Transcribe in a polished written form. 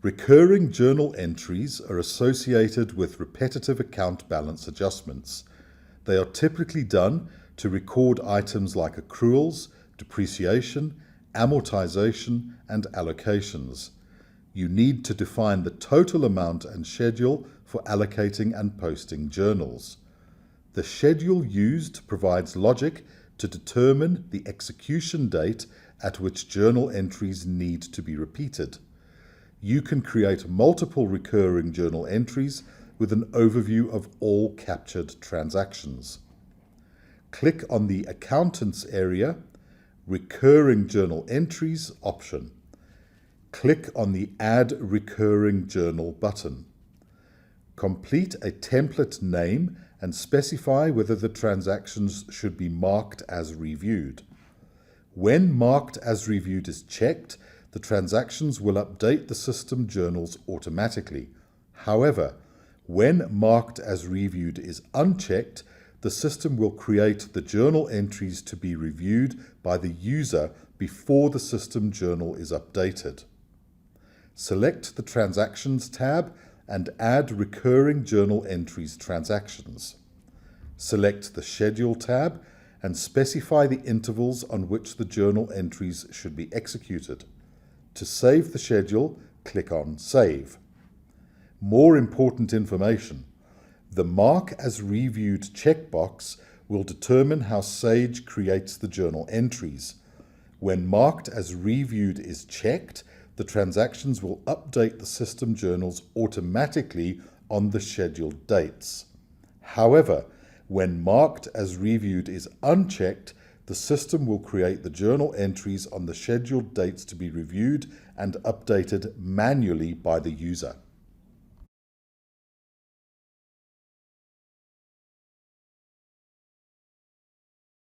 Recurring journal entries are associated with repetitive account balance adjustments. They are typically done to record items like accruals, depreciation, amortization, and allocations. You need to define the total amount and schedule for allocating and posting journals. The schedule used provides logic to determine the execution date at which journal entries need to be repeated. You can create multiple recurring journal entries with an overview of all captured transactions. Click on the Accountants area, Recurring Journal Entries option. Click on the Add Recurring Journal button. Complete a template name and specify whether the transactions should be marked as reviewed. When marked as reviewed is checked, the transactions will update the system journals automatically. However, when marked as reviewed is unchecked, the system will create the journal entries to be reviewed by the user before the system journal is updated. Select the Transactions tab and add Recurring Journal Entries transactions. Select the Schedule tab and specify the intervals on which the journal entries should be executed. To save the schedule, click on Save. More important information. The Mark as Reviewed checkbox will determine how Sage creates the journal entries. When Marked as Reviewed is checked, the transactions will update the system journals automatically on the scheduled dates. However, when Marked as Reviewed is unchecked, the system will create the journal entries on the scheduled dates to be reviewed and updated manually by the user.